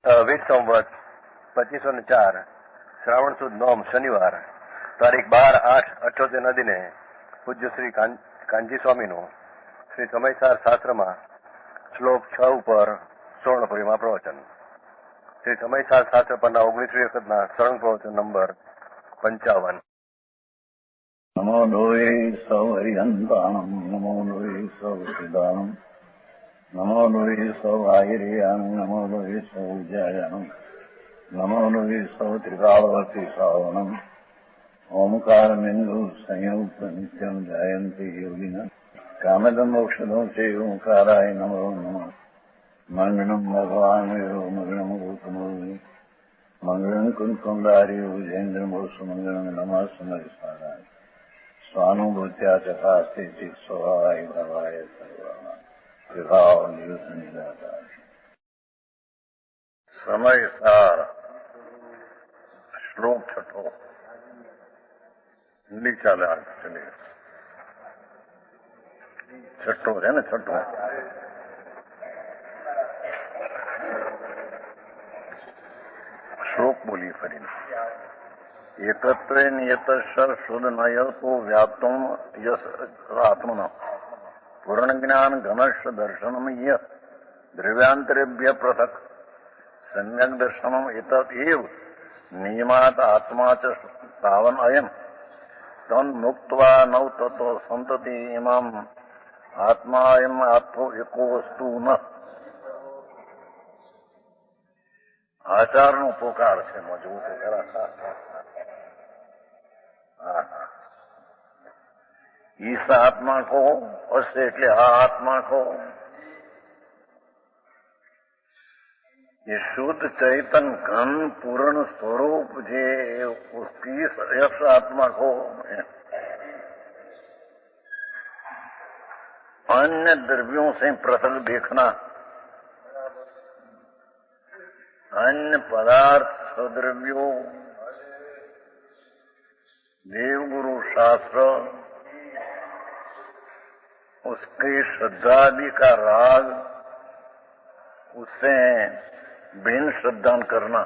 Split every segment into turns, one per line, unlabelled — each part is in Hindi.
વિત સંવત 2504 શ્રાવણ સુદ નોમ શનિવાર તારીખ 12/8/78 દિને પૂજ્ય શ્રી કાનજી સ્વામીનું શ્રી સમયસાર શાસ્ત્રમાં શ્લોક 6 ઉપર સ્વર્ણપુરીમાં પ્રવચન. શ્રી સમયસાર શાસ્ત્ર પરના 19મી વખતના સરળ પ્રવચન નંબર 55.
નમો લોહી સૌ હરિહંતાણમ નમો લોહી સૌ સિદ્ધાણમ નમો લોહી સૌ આહિર્યાન નમો લોહી સૌ જયાનમ નમો લોહી સૌ ત્રિકાળવતી શ્રાવણમ ઓમકારમિંદુ સંયુક્ત નિત્યમ જાયંતિ યોગિન કામદમ મોક્ષદો છે ઓંકારાય નમો નમઃ. મંગળમ ભગવાન મંગળમ ગૌતમો મંગળમ કુંકુંડાર્યો જૈન્દ્રમોષ મંગળમ નમઃ સમયસારાય સ્વાનુભૂત્યા ચકાસ્તે સ્વભાવાય ભવાય સર્વમાં વિભાવ નિયુત નિરાકાર. સમયસાર શ્લોક 6 हिंदी चाले आज चलिए. 6 है ना 6 श्लोक बोलिए फरी. एकत्रे नियतश्चर शुद्ध नयतो व्याप्तम यस आत्मन पूर्ण ज्ञान घनश्च दर्शनम यह द्रव्यांतरेभ्य पृथक सम्यक दर्शनम एतत् एव नियमात आत्मा च तावन अयम तन मुक्त्वा नव ततो संतति इमाम आत्मा अयम आत्मो एको वस्तु न. आचारનો પોકાર છે મજબૂત ખરા. इस आत्मा को उससे એટલે આ आत्मा को ये शुद्ध चैतन घन पूर्ण स्वरूप जे उसकी इस आत्मा को अन्य द्रव्यों से पृथक देखना, अन्य पदार्थ स्वद्रव्यों देवगुरु शास्त्र उसके श्रद्धादि का राग उससे भिन्न श्रद्धान करना.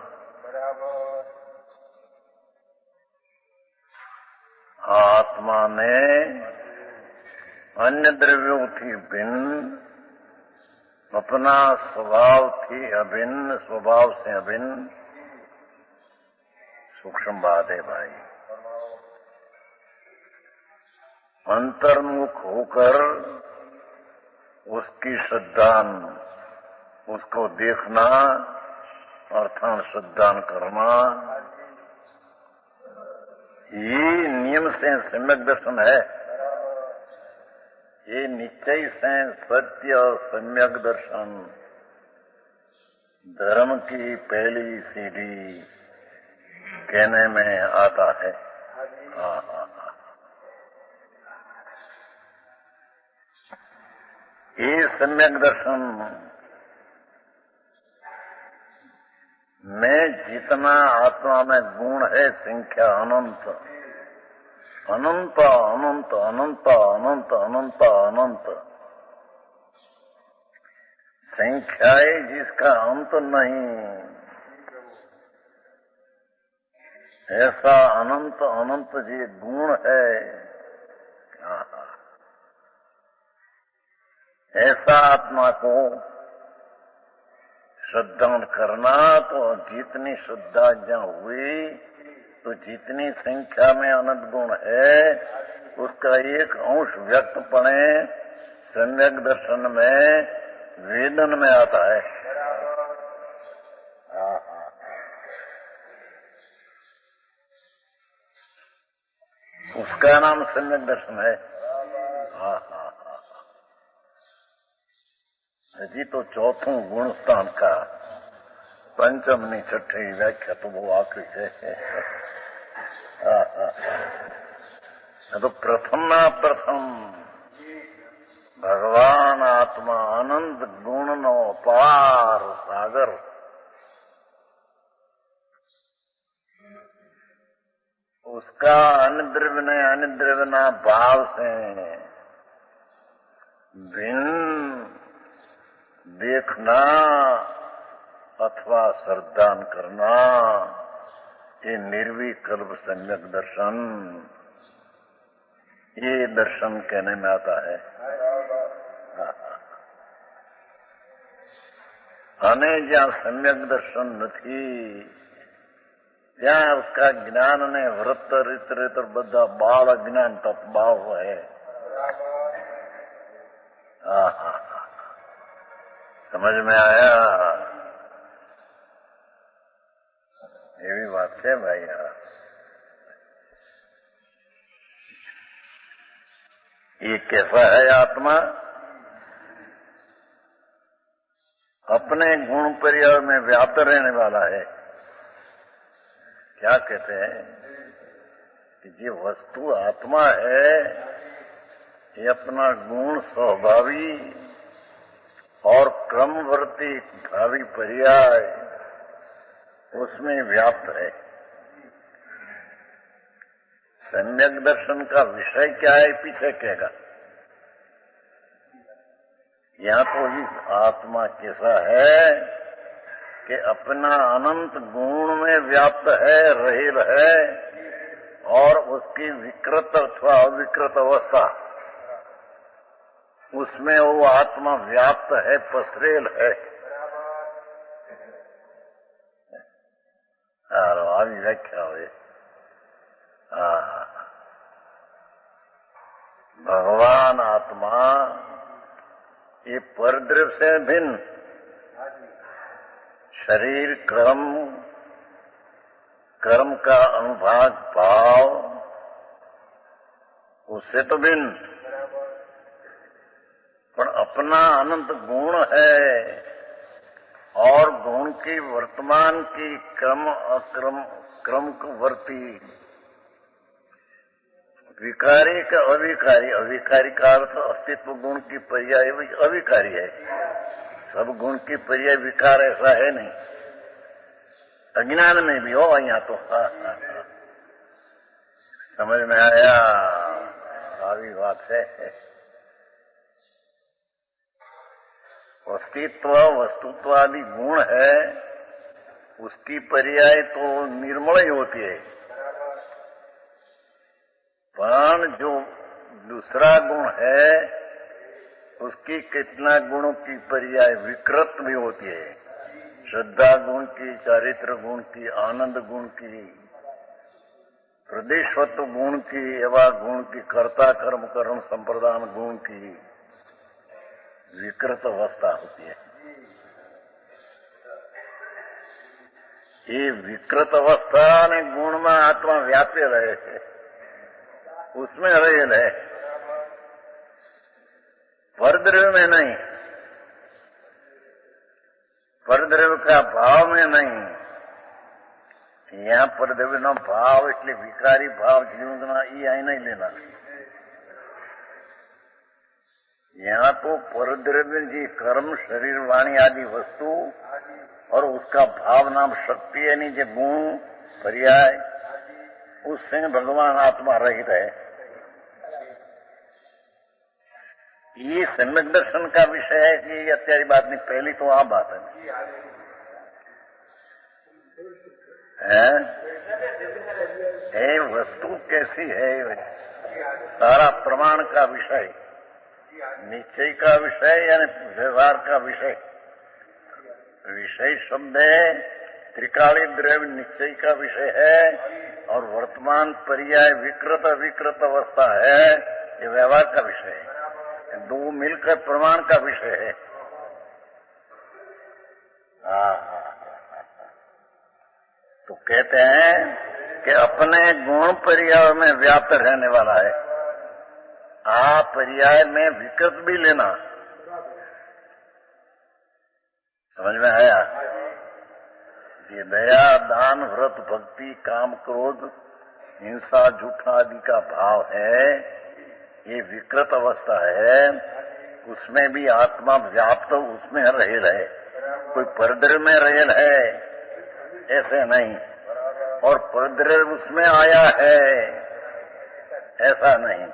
आत्मा ने अन्य द्रव्यों थी भिन्न अपना स्वभाव थी अभिन्न, स्वभाव से अभिन्न सूक्ष्म बात है भाई. अंतर्मुख होकर उसकी श्रद्धान उसको देखना अर्थात श्रद्धान करना ये नियम से सम्यक दर्शन है. ये निश्चय से सत्य सम्यक दर्शन धर्म की पहली सीढ़ी कहने में आता है. ये सम्यक दर्शन में जितना आत्मा में गुण है संख्या अनंत अनंत अनंत अनंत अनंत अनंत अनंत संख्याएं जिसका अंत नहीं ऐसा अनंत अनंत जी गुण है. ऐसा आत्मा को श्रद्धान करना तो जितनी श्रद्धा जहाँ हुई तो जितनी संख्या में अनंत गुण है उसका एक अंश व्यक्त पड़े सम्यक दर्शन में वेदन में आता है. उसका नाम सम्यक दर्शन है. हजी तो चौथों गुण स्थान का पंचमनी छठी व्याख्या तो वो आखिरी है. तो प्रथम भगवान आत्मा आनंद गुण नो पार सागर उसका अनिद्रव्य भाव से भिन्न देखना अथवा श्रद्धान करना, ये निर्विकल्प सम्यक दर्शन, ये दर्शन कहने में आता है। અને જ્યાં સમ્યક દર્શન નથી ત્યાં उसका જ્ઞાન ને વ્રત રીત બધા બાળ અજ્ઞાન તપભાવ હોય। समझ में आया? એવી વાત છે ભાઈ। ये कैसा है आत्मा? अपने गुण पर्याय में व्याप्त रहने वाला है। क्या कहते हैं कि ये वस्तु आत्मा है, ये अपना गुण स्वभावी और क्रमवर्ती भावी पर्याय उसमें व्याप्त है। सम्यक दर्शन का विषय क्या है पीछे कहेगा। यहाँ तो इस आत्मा कैसा है कि अपना अनंत गुण में व्याप्त है, रहेल है, और उसकी विकृत अथवा अविकृत अवस्था उसमें वो आत्मा व्याप्त है, पसरेल है। આવી વ્યાખ્યા હોય। भगवान आत्मा ये परद्रव्य से भिन्न, शरीर कर्म का अनुभाग भाव उससे तो भिन्न, पर अपना अनंत गुण है और गुण की वर्तमान की क्रम वर्ती विकारी का अविकारी, अविकारी का अर्थ अस्तित्व गुण की पर्याय अविकारी है। सब गुण की पर्याय विकार ऐसा है नहीं, अज्ञान में भी हो यहाँ तो। समझ में आया? આવી વાત है। अस्तित्व वस्तुत्व आदि गुण है, उसकी पर्याय तो निर्मल ही होती है, पर जो दूसरा गुण है उसकी कितना गुणों की पर्याय विकृत भी होती है। श्रद्धा गुण की, चारित्र गुण की, आनंद गुण की, प्रदेशवत्व गुण की, एवं गुण की, कर्ता कर्म करण संप्रदान गुण की विकृत अवस्था होती है। ये विकृत अवस्था ने गुण में आत्मा व्याप्य रहे है, उसमें रहेल है, परद्रव्य में नहीं, परद्रव्य का भाव में नहीं। यहाँ परद्रव्य नो भाव એટલે વિકારી ભાવ જીવનના એ आई नहीं लेना। यहाँ तो परद्रव्य जी कर्म शरीर वाणी आदि वस्तु और उसका भाव नाम शक्ति यानी जो गुण पर्याय उससे भगवान आत्मा रहित है। ये सम्यक दर्शन का विषय है कि ये અત્યારે बात नहीं, पहली तो आ बात है वस्तु कैसी है, सारा प्रमाण का विषय, निश्चय का विषय यानी व्यवहार का विषय। विषय शब्द है, त्रिकाली द्रव्य निश्चय का विषय है, और वर्तमान पर्याय विकृत विकृत अवस्था है, ये व्यवहार का विषय है। दो मिलकर प्रमाण का विषय है। तो कहते हैं कि अपने गुण पर्याय में व्याप्त रहने वाला है। पर्याय में विकृत भी लेना। समझ में आया? ये दया दान व्रत भक्ति काम क्रोध हिंसा झूठा आदि का भाव है, ये विकृत अवस्था है, उसमें भी आत्मा व्याप्त उसमें रहेल है। कोई परद्रव्य में रहेल है ऐसे नहीं, और परद्रव्य उसमें आया है ऐसा नहीं।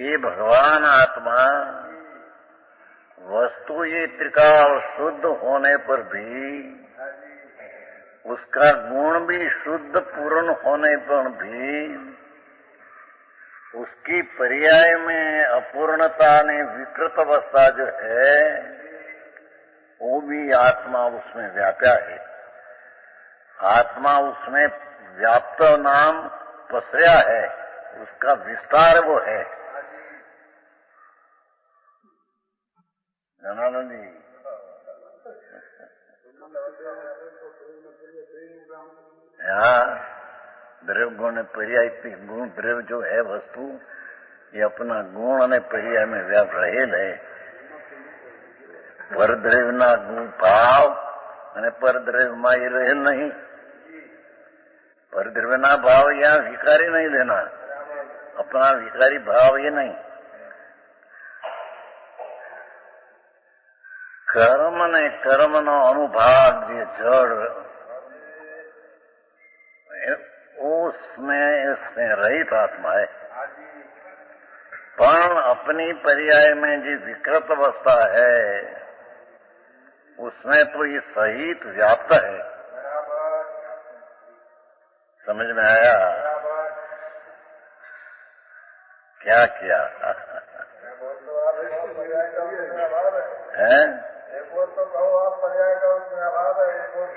ये भगवान आत्मा वस्तु ये त्रिकाल शुद्ध होने पर भी, उसका गुण भी शुद्ध पूर्ण होने पर भी, उसकी पर्याय में अपूर्णता ने विकृत अवस्था जो है वो भी आत्मा उसमें व्याप्या है। आत्मा उसमें व्याप्त नाम पसरा है, उसका विस्तार वो है। जनानंद जी, यहाँ द्रव्य गुण पर्याय गुण द्रव्य जो है वस्तु, ये अपना गुण અને पर्याय में व्याप रहेल है। परद्रव्यના ગુણ ભાવ અને પરદ્રવ્યમાં એ રહેલ नहीं। परद्रव्यના भाव यहाँ विकारी नहीं लेना, अपना विकारी भाव ये नहीं। कर्म ने कर्मનો अनुभाग જે જળ उसमें रहित आत्मा है, पर अपनी पर्याय में जो विकृत अवस्था है उसमें तो ये सहित व्याप्त है। समझ में आया? क्या किया है?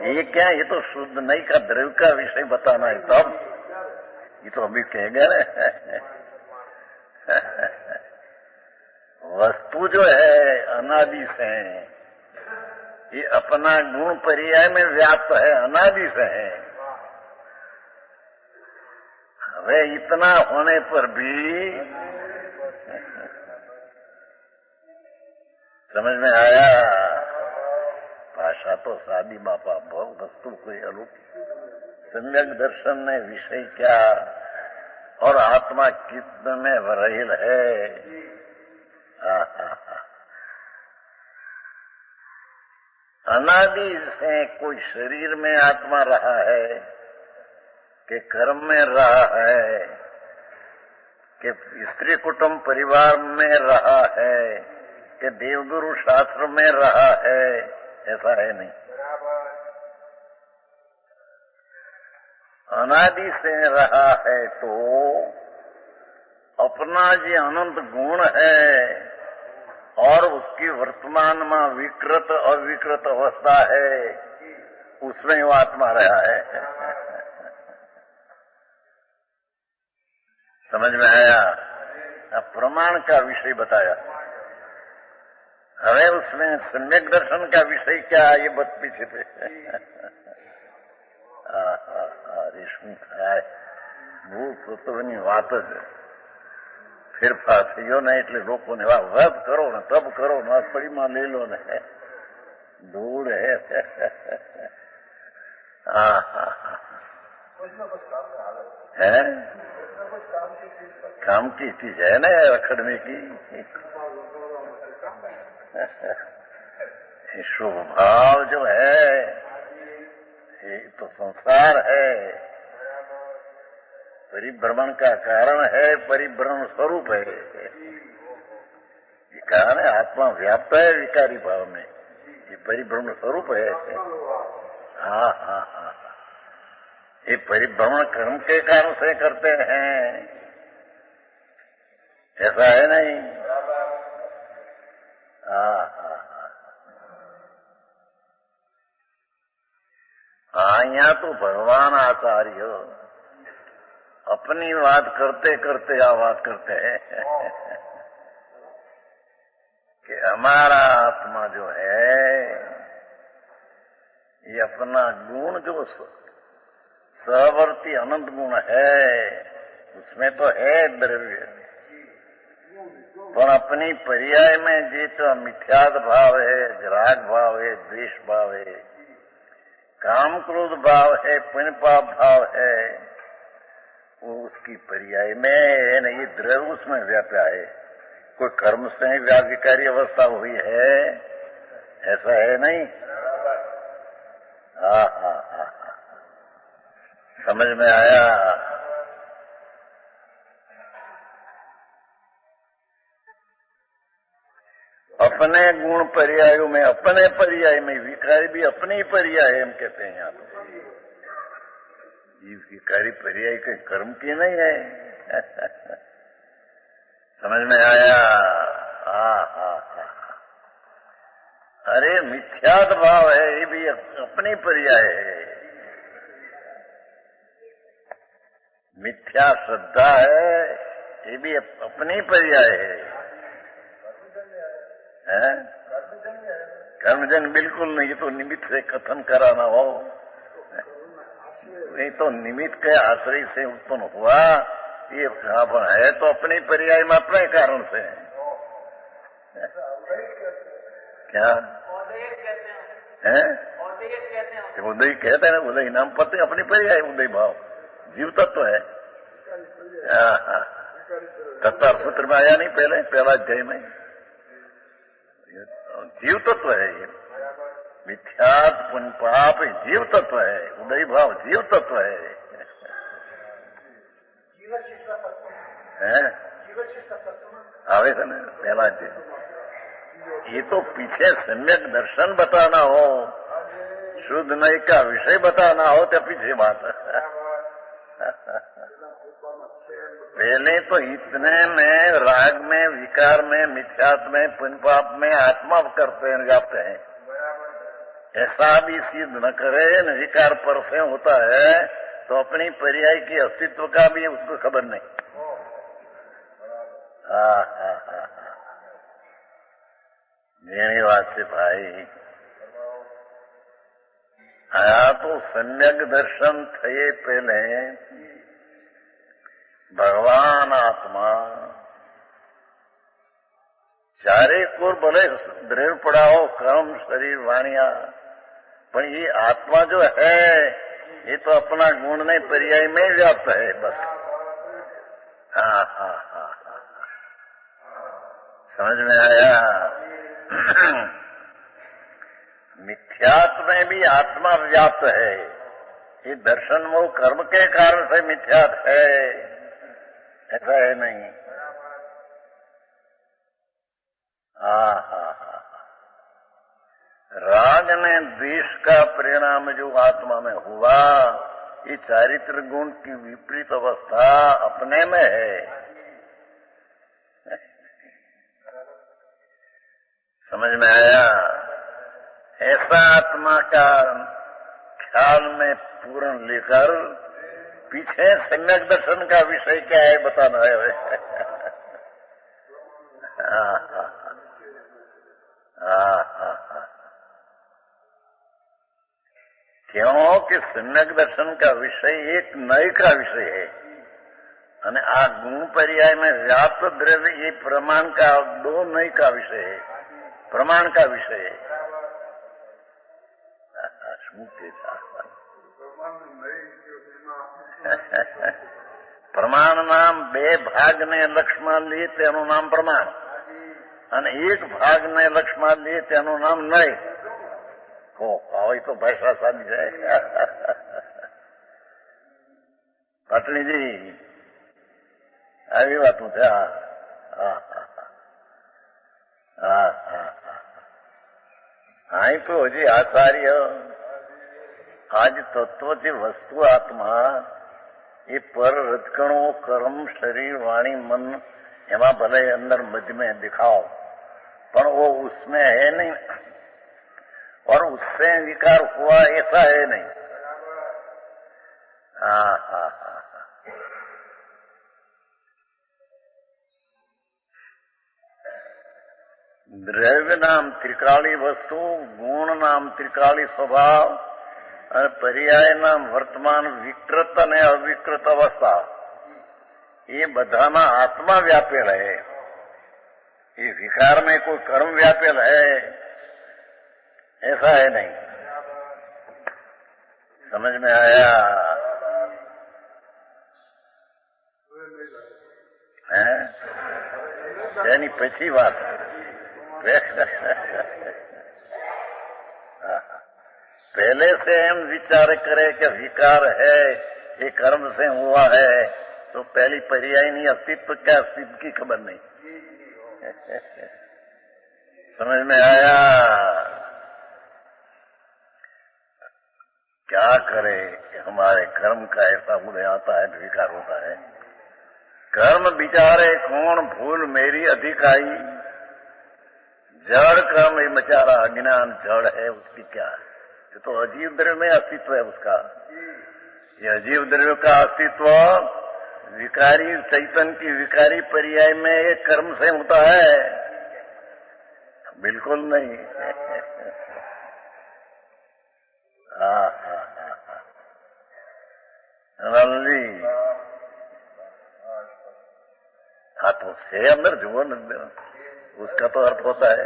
ये क्या, ये तो शुद्ध नहीं का द्रव्य का विषय बताना है। तब ये तो अभी कहेंगे ना। वस्तु जो है अनादि से, ये अपना गुण पर्याय में व्याप्त है, अनादि से है। वे इतना होने पर भी समझ में आया? भाषा तो सादी बापा, भोग वस्तु कोई अलौकिक। सम्यक दर्शन ने विषय क्या और आत्मा कितने में वरहेल है। अनादि से कोई शरीर में आत्मा रहा है कि कर्म में रहा है कि स्त्री कुटुंब परिवार में रहा है कि देवगुरु शास्त्र में रहा है, ऐसा है नहीं। अनादि से रहा है तो अपना जो अनंत गुण है और उसकी वर्तमान में विकृत अविकृत अवस्था है, उसमें वो आत्मा रहा है। समझ में आया? अब प्रमाण का विषय बताया। हमें उसमें सम्यक दर्शन का विषय क्या, ये बात पीछे पे રેશમી થાય ભૂલ પોતાની વાત જ ફેરફાર થયો ને એટલે લોકોને વ્રત કરો ને તપ કરો ને પડીમાં લઈ લો ને ધૂળ હે। है काम की चीज है ना रखड़ने की। शुभ भाव जो है ये तो संसार है, परिभ्रमण का कारण है, परिभ्रमण स्वरूप है। ये कारण है आत्मा व्याप्त है विकारी भाव में, ये परिभ्रमण स्वरूप है। हाँ हाँ हाँ, ये परिभ्रमण कर्म के कारण से करते हैं, ऐसा है नहीं। हाँ हाँ हाँ, यहाँ तो भगवान आचार्य अपनी बात करते करते आ बात करते हैं कि हमारा आत्मा जो है ये अपना गुण जो सवर्ती अनंत गुण है उसमें तो है द्रव्य, पर अपनी पर्याय में जी तो मिथ्याद भाव है, राग भाव है, द्वेष भाव है, काम क्रोध भाव है, पुण्य पाप भाव है, वो उसकी पर्याय में है न, ये द्रव्य उसमें व्याप्या है। कोई कर्म से व्याविकारी अवस्था हुई है, ऐसा है नहीं। हाँ हाँ हाँ, समझ में आया? अपने गुण पर्यायों में, अपने पर्याय में, विकारी भी अपने ही पर्याय हम कहते हैं। यहाँ तो ये विकारी पर्याय के कर्म की नहीं है। समझ में आया? अरे मिथ्यात भाव है, ये भी अपनी पर्याय है। मिथ्या श्रद्धा है, ये भी अपनी पर्याय है। कर्मजन्य बिल्कुल नहीं, ये तो निमित्त से कथन कराना हो, नहीं तो निमित्त के आश्रय से उत्पन्न हुआ। ये है तो अपनी पर्याय में, अपने कारण से क्या है? उदय कहते हैं, उदय नाम पति अपनी पर्याय, उदय भाव जीव तत्व है। तत्व सूत्र में आया नहीं पहला अध्याय में, जीव तत्व है ये। मिथ्यात पुण्य पाप जीव तत्व है, उदय भाव जीव तत्व है। आवेदन है पहला अध्याय। ये तो पीछे सम्यक दर्शन बताना हो, शुद्ध नई का विषय बताना हो तो पीछे बात है। पहले तो इतने में, राग में, विकार में, मिथ्यात्व में, पुण्य पाप में आत्मा करते हैं, व्याप्त है। ऐसा भी सिद्ध न करे, न विकार पर से होता है तो अपनी पर्याय की अस्तित्व का भी उसको खबर नहीं। जेनी बात से भाई आया तो सम्यक दर्शन थे पहले भगवान आत्मा चारे कोर भले दृढ़ पड़ा हो, कर्म शरीर वाणिया, पर ये आत्मा जो है ये तो अपना गुण नहीं पर्याय में व्याप्त है बस। समझ में आया? मिथ्यात्व में भी आत्मा व्याप्त है। ये दर्शन वो कर्म के कारण से मिथ्यात है, ऐसा है नहीं। राग ने द्वेष का परिणाम जो आत्मा में हुआ, ये चारित्र गुण की विपरीत अवस्था अपने में है। समझ में आया? ऐसा आत्मा का ख्याल में पूर्ण लेकर पीछे सम्यक दर्शन का विषय क्या है बताना है। क्योंकि सम्यक दर्शन का विषय एक नए का विषय है, અને આ ગુણ पर्याय में व्याप्त द्रव्य ये प्रमाण का दो नई का विषय है, प्रमाण का विषय है। प्रमाण नाम बे भाग ने लक्ष्यમાં લે તેનું નામ પ્રમાણ, અને એક ભાગ ને લક્ષ્યમાં લે તેનું નામ નય। હવે તો ભાષા સાદી જાય। પાટણીજી આવી વાતું છે। અહીં તો હજી આચાર્ય આજ તત્વથી વસ્તુ આત્मा ये पर रजकणों कर्म शरीर वाणी मन एमा भले अंदर मध्य में दिखाओ, पर वो उसमें है नहीं और उससे विकार हुआ ऐसा है नहीं। द्रव्य नाम त्रिकाली वस्तु, गुण नाम त्रिकाली स्वभाव और पर्याय नाम वर्तमान विकृत અને अविकृत अवस्था, ये बधामा आत्मा व्यापेल है। ये विकार में कोई कर्म व्यापेल है ऐसा है नहीं। समझ में आया? એની પછી વાત पहले से हम विचार करें कि विकार है ये कर्म से हुआ है, तो पहली पर्याय नहीं अस्तित्व क्या अस्तित्व की खबर नहीं। समझ में आया? क्या करे, हमारे कर्म का ऐसा उदय आता है, विकार होता है। कर्म बिचारे कौन भूल मेरी अधिकाई, जड़ कर्म ये बेचारा अज्ञान जड़ है, उसकी क्या है? ये तो अजीव द्रव्य में अस्तित्व है उसका। ये अजीव द्रव्य का अस्तित्व विकारी चैतन्य की विकारी पर्याय में ये कर्म से होता है? बिल्कुल नहीं। जी हाँ, तो से अंदर जुओ न, उसका तो अर्थ होता है।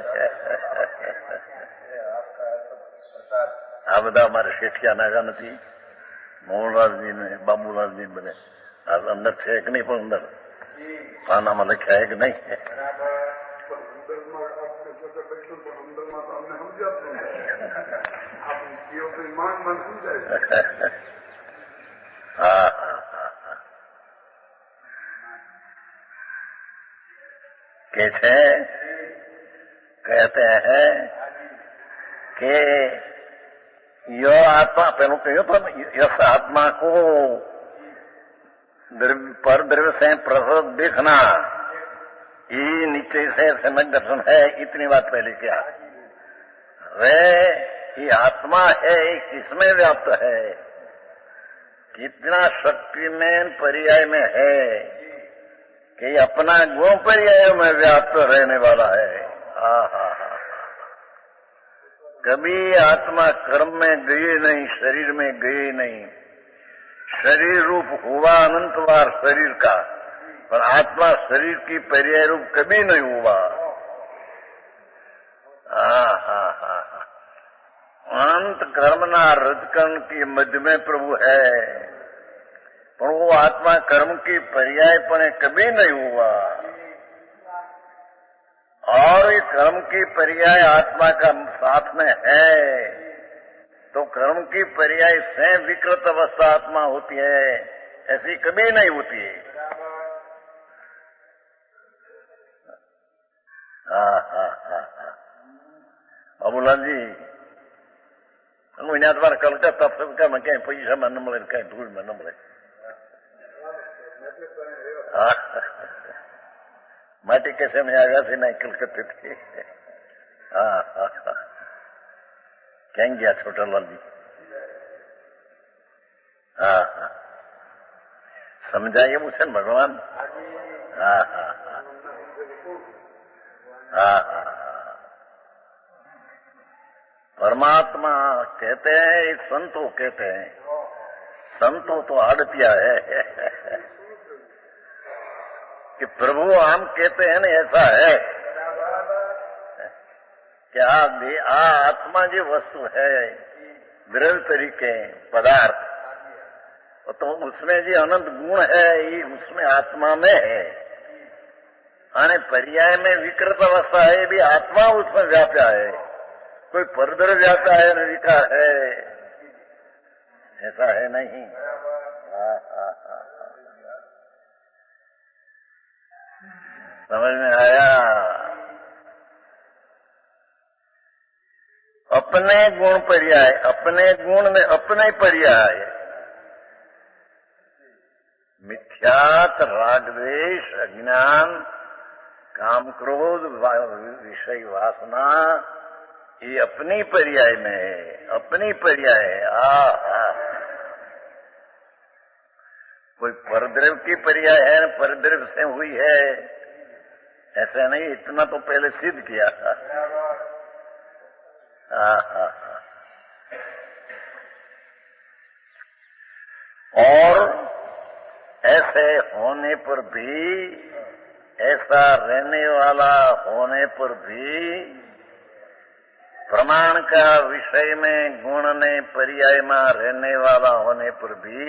आ બધા અમારે શેઠિયા નાગા નથી, મોહનરાજજી ને બાબુલાલજી બને અંદર છે કે નહીં? પણ અંદર પાનામાં લખ્યા है कि नहीं? हाँ, कहते हैं कि यो आत्मा पेलो कहो तो यस आत्मा को पर द्रव्य से प्रसद देखना, ये नीचे से समझ दर्शन है। इतनी बात पहले क्या वे ये आत्मा है, किसमें व्याप्त है, कितना शक्ति में पर्याय में है कि अपना गुण पर्याय में व्याप्त रहने वाला है। कभी आत्मा कर्म में गई नहीं, शरीर में गई नहीं। शरीर रूप हुआ अनंत बार शरीर का, पर आत्मा शरीर की पर्याय रूप कभी नहीं हुआ। अनंत कर्मना रजकर्ण की मध्य में प्रभु है, पर वो आत्मा कर्म की पर्यायपणे कभी नहीं हुआ। और ये कर्म की पर्याय आत्मा का साथ में है, तो कर्म की पर्याय से विकृत अवस्था आत्मा होती है, ऐसी कभी नहीं होती है। बाबूलाल जी અહીંયા તમારે કલકત્તા તફકા ક્યાંય પૈસામાં ન મળે, ક્યાંય ધૂળમાં ન મળે। माटी कैसे में आगा से नहीं कलकत्ते थे। क्या गया छोटा लाल जी? समझाइए मुझे भगवान। परमात्मा कहते हैं, संतो कहते हैं, संतो तो आड़तिया है कि प्रभु हम कहते हैं ना, ऐसा है कि आत्मा जो वस्तु है द्रव्य तरीके पदार्थ, तो उसमें जो अनंत गुण है ये उसमें आत्मा में है, आने पर्याय में विकृत अवस्था है, भी आत्मा उसमें व्याप्या है, कोई परदर व्याप्या है न विकार है, ऐसा है नहीं। समझ में आया? अपने गुण पर्याय, अपने गुण में अपने पर्याय, मिथ्यात राग द्वेष अज्ञान काम क्रोध विषय वासना, ये अपनी पर्याय में है, अपनी पर्याय है। कोई परद्रव्य की पर्याय है, परद्रव्य से हुई है, ऐसा नहीं। इतना तो पहले सिद्ध किया था। और ऐसे होने पर भी, ऐसा रहने वाला होने पर भी, प्रमाण का विषय में गुण ने पर्याय में रहने वाला होने पर भी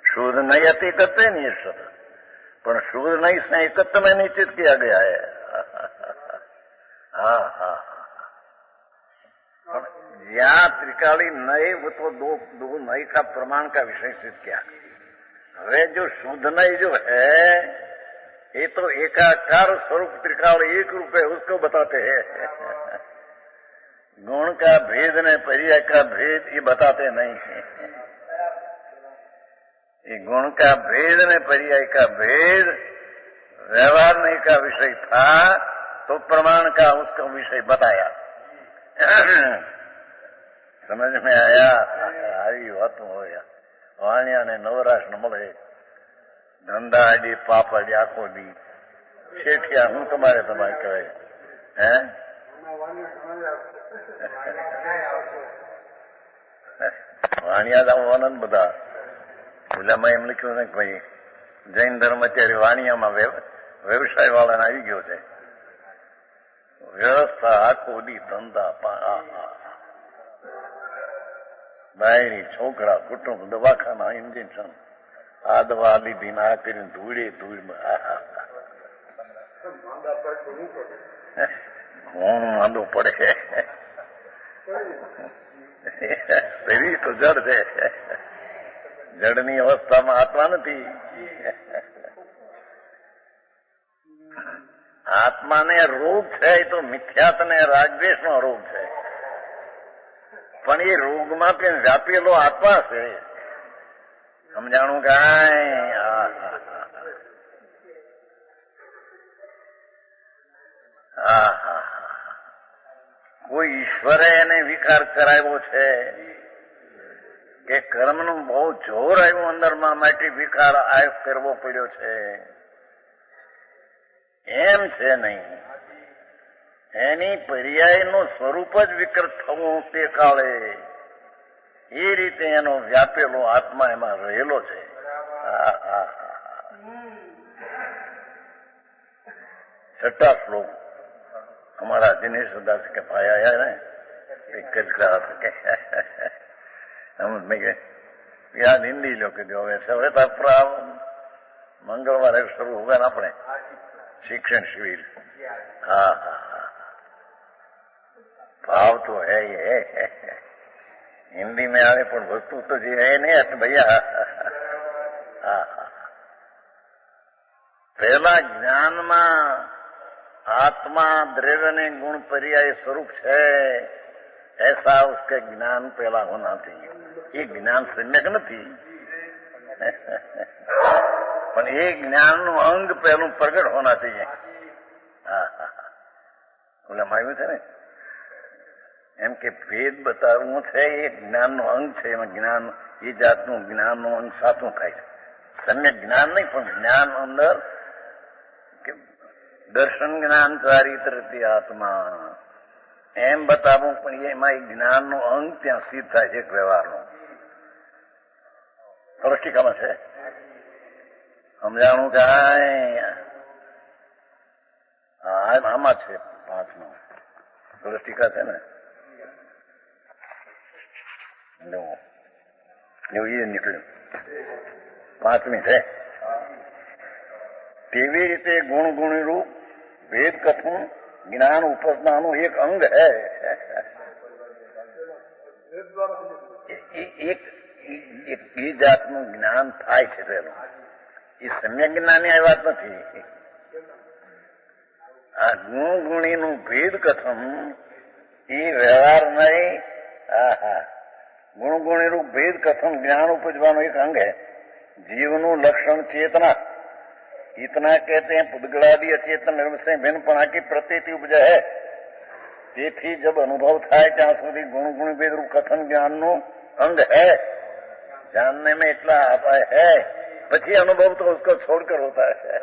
शुद्ध नहीं अति करते नहीं शुद्ध, पर शुद्ध नहीं से एकत्व में निश्चित किया गया है। यहाँ त्रिकाली नए, वो तो दो नए का प्रमाण का विषय सिद्ध किया। वे जो शुद्ध नई जो है ये तो एकाकार स्वरूप त्रिकाल एक रूप है, उसको बताते हैं। गुण का भेद ने पर्याय का भेद ये बताते नहीं है। ये गुण का भेद ने पर्याय का भेद व्यवहार नहीं का विषय था, तो प्रमाण का उसका विषय बताया। समझ में आया? આવી વાતો હોય વાણિયા ને નવરાશ ન મળે, ધંધા આડી પાપડ આખો દી શેઠિયા હું તમારે કહે હે વાણિયા આવવાના ને બધા ઓલામાં એમ લખ્યું ને કે ભાઈ જૈન ધર્મ અત્યારે વાણિયામાં વ્યવસાય વાળાને આવી ગયો છે. વ્યવસ્થા આખો દી ધંધા બાયરી છોકરા કુટુંબ દવાખાના ઇન્જેક્શન આ દવા લીધી ને આ કરીને ધૂળે ધૂળમાં કોણ માંદો પડે? શરીર તો જડ છે, જડની અવસ્થામાં આત્મા નથી. આત્માને રોગ છે એ તો મિથ્યાત ને રાગદ્વેષનો રોગ છે, પણ એ રોગમાં પણ વ્યાપેલો આત્મા છે. સમજાણું કાંઈ? કોઈ ઈશ્વરે એને વિકાર કરાવ્યો છે કે કર્મનું બહુ જોર આવ્યું અંદરમાં, માટે વિકાર કરવો પડ્યો છે? એમ છે નહીં. એની પર્યાયનું સ્વરૂપ જ વિકૃત થવું તે કાળે એ રીતે એનો વ્યાપેલો આત્મા એમાં રહેલો છે. છઠ્ઠા શ્લોક हमारा दिनेश दास के भाई आया है, कर रहा था कि हम में याद हिंदी लोग जो वैसे हुए था मंगलवार शुरू होगा ना अपने शिक्षण शिविर. हाँ हाँ हाँ, भाव तो है ये. हिंदी में आवे पर वस्तु तो जी है नहीं तो भैया. हाँ हाँ, पहला ज्ञान में आत्मा द्रव्य ने गुण पर्याय स्वरूप है, ऐसा उसके ज्ञान पहला होना चाहिए. ये ज्ञान सम्यक नहीं, पर ये ज्ञान નું અંગ પહેલું પ્રગટ હોના चाहिए. ઓલામાં આવ્યું છે ને એમ કે ભેદ બતાવવું છે એ જ્ઞાનનું અંગ છે, એમાં જ્ઞાન એ જાતનું જ્ઞાનનું અંગ સાચું થાય છે. સમ્યક જ્ઞાન નહીં, પણ જ્ઞાન અંદર દર્શન જ્ઞાન ચારિત્ર આત્મા એમ બતાવું, પણ એમાં જ્ઞાનનું અંગ ત્યાં સિદ્ધ થાય છે વ્યવહારનો. સ્પષ્ટીકામાં છે. સમજાણું કાંઈ? આમાં છે 5નું સ્પષ્ટીકા છે ને, એવું એ નીકળ્યું 5મી છે. તેવી રીતે ગુણ ગુણી રૂપ વેદ કથન જ્ઞાન ઉપાસનાનું એક અંગ હે. એ જાતનું જ્ઞાન થાય છે પેલું. એ સમ્યક જ્ઞાની આ વાત નથી. આ ગુણ ગુણીનું ભેદ કથન એ વ્યવહાર નહીં. ગુણ ગુણી રૂપ ભેદ કથન જ્ઞાન ઉપજવાનું એક અંગ है. जीवનું લક્ષણ चेतना, इतना कहते हैं पुद्गलादि अचेतन निर्म से भिन्नपणा की प्रतीति उपजा है. તેથી जब अनुभव થાય ત્યાં સુધી गुण गुण भेद रूप कथन ज्ञानનું अंग है. जानने में इतना आता है, પછી अनुभव तो उसको छोड़कर होता है.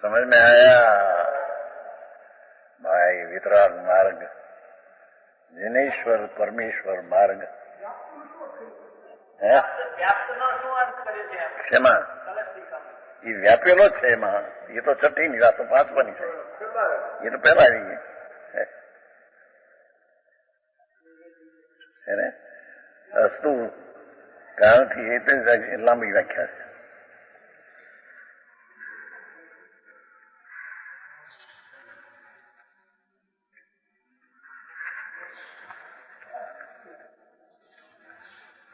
समझ में आया भाई? वितराग मार्ग, जिनेश्वर परमेश्वर मार्ग શેમાં? એ વ્યાપેલો છે એમાં. એ તો 6ઠી વાત, 5મી છે. એ તો પહેલા આવી ગઈ છે ને. અસ્તુ કારણથી એ તો લાંબી વ્યાખ્યા છે.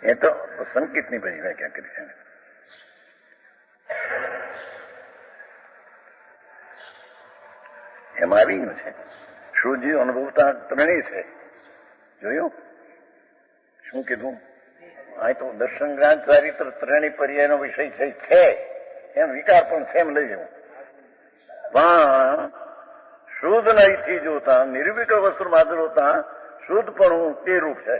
એ તો સંકેતની પછી વ્યાખ્યા કરી છે. એમાં આવી ગયું છે. શુદ્ધિ અનુભવતા ત્રણેય છે. જોયું શું કીધું? અહીં તો દર્શન જ્ઞાન ચારિત્ર ત્રણેય પર્યાયનો વિષય છે એમ વિકાર પણ છે એમ લઈ જવું. પણ શુદ્ધ નહીંથી જોતા નિર્વિકલ્પ વસ્તુ માત્ર હોતા શુદ્ધ પણ હું તે રૂપ છે.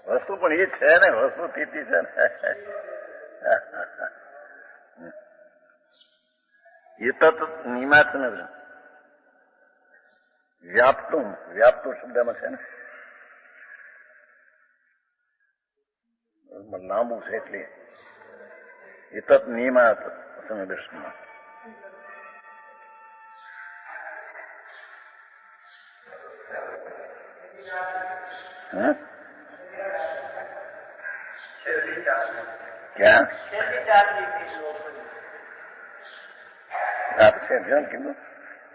વસ્તુ પણ એ છે ને, વસ્તુ સ્થિતિ છે ને. એ તત્ નિમાચન વ્યાપ્તું શબ્દમાં છે ને, લાંબુ છે એટલે એ તત્ નિમાત દર્શનમાં ક્યાં છે ધ્યાન કીધું.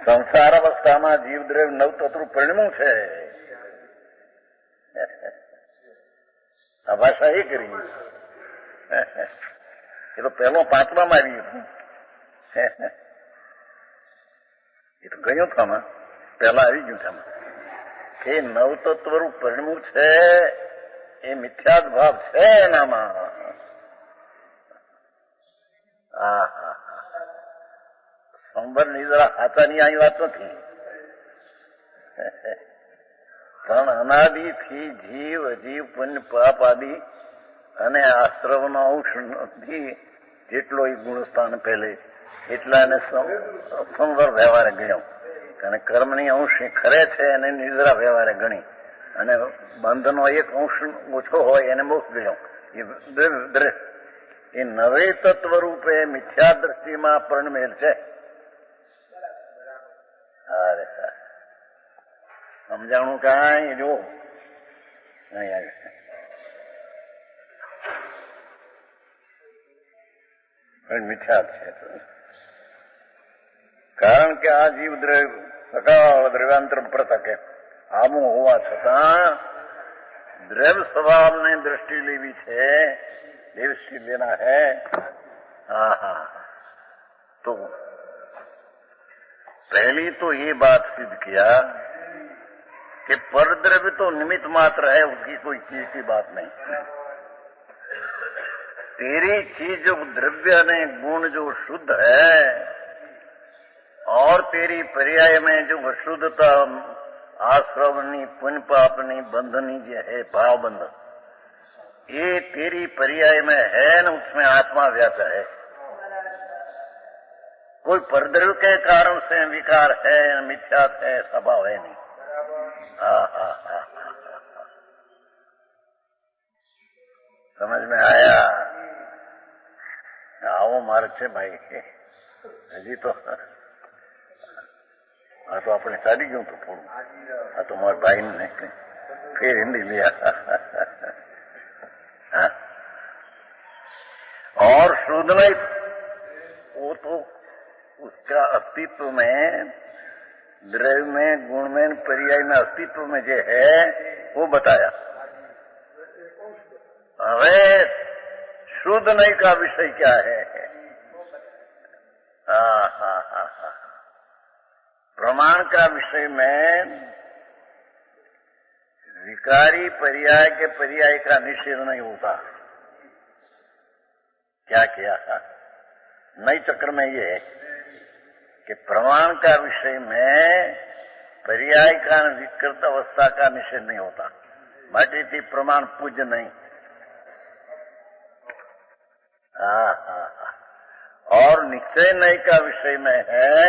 સંસાર અવસ્થામાં જીવદ્રવ્ય નવતત્રું પરિણમું છે. આ ભાષા એ કરી એ તો પહેલો પાંચમામાં આવી હતું. એ તો ગયું થામાં પહેલા આવી ગયું થામાં એ નવતત્વરું પરિણમું છે. એ મિથ્યાદ ભાવ છે એનામાં. સંબંધની જરા હાથાની અહીં વાત નથી. પણ અનાદિથી જીવ અજીવ પુણ્ય પાપ આદિ અને આશ્રવનો અંશ નથી જેટલો એ ગુણસ્થાન પહેલે એટલા એને સંવર વ્યવહારે ગણ્યો. અને કર્મની અંશ ખરે છે એને નિદ્રા વ્યવહારે ગણી અને બંધનો એક અંશ ઓછો હોય એને મોક્ષ ગયો. એ નવે તત્વ રૂપે મિથ્યા દ્રષ્ટિમાં પરિણમેલ છે. અરે સમજાણું કાંઈ જો મિથ્યા છે. કારણ કે આ જીવ દ્રવ્ય સકાળ દ્રવ્યાંતર પ્રતકે આમું હોવા છતાં દ્રવ્ય સ્વભાવને दृष्टि લેવી છે. दृष्टि लेना है. तो पहली तो ये बात सिद्ध किया कि पर द्रव्य तो निमित्त मात्र है, उसकी कोई चीज की बात नहीं. तेरी चीज जो द्रव्य ने गुण जो शुद्ध है और तेरी पर्याय में जो अशुद्धता आश्रवनी पुण्य पापनी बंधनी जो है भाव बंधन ये तेरी पर्याय में है न उसमें आत्मा व्याप्त है. कोई परद्रव्य के कारण से विकार है मिथ्यात है स्वभाव है नहीं. समझ में आया? आओ मार्ग છે ભાઈ. હજી તો આ તો આપણે ચાલી ગયું તો થોડું. આ તો મારા ભાઈ ને ફેર હિન્દી लिया. और शुद्ध नहीं वो तो उसका अस्तित्व में द्रव्य में गुण में पर्याय में अस्तित्व में जो है वो बताया. હવે शुद्ध नहीं का विषय क्या है? प्रमाण का विषय में विकारी पर्याय के पर्याय का निषेध नहीं होता. क्या किया नई चक्र में ये है कि प्रमाण का विषय में पर्याय का विकृत अवस्था का निषेध नहीं होता. माटी प्रमाण पूज्य नहीं. और निश्चय नहीं का विषय में है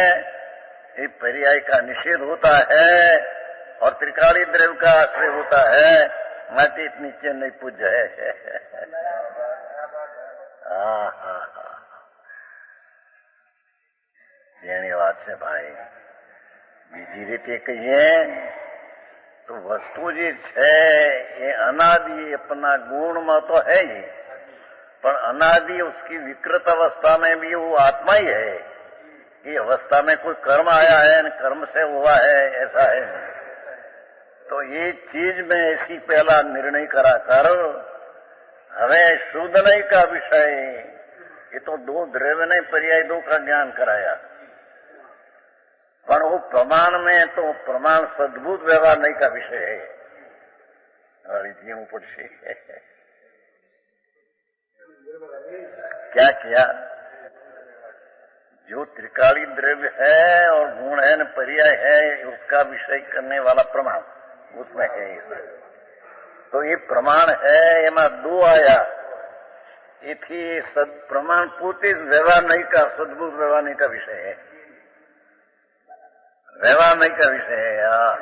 ये पर्याय का निषेध होता है और त्रिकाली द्रव्य का आश्रय होता है. माटी निश्चय नहीं पूज्य है. જેની વાત છે ભાઈ. બીજી રીતે કહીએ તો વસ્તુ જે છે એ અનાદि अपना गुणમાં तो है ही, पर अनादि उसकी विकृत अवस्था में भी वो आत्मा ही है. ये अवस्था में कोई कर्म आया है न कर्म से हुआ है ऐसा है. तो ये चीज में ऐसी पहला निर्णय करा कर हमें शुद्ध नहीं का विषय ये तो दो द्रव्य नहीं पर्याय दो का ज्ञान कराया. पर वो प्रमाण में तो प्रमाण सद्भूत व्यवहार नहीं का विषय है। ऊपर से क्या किया, जो त्रिकाली द्रव्य है और गुण है न पर्याय है, उसका विषय करने वाला प्रमाण उसमें है। तो ये प्रमाण है, એમાં દો આયા, એથી સદ પ્રમાણ પોતે જ વ્યવહાર નહીં का સદભૂત વ્યવહાર નહીં का વિષય है, व्यवहार नहीं का विषय है।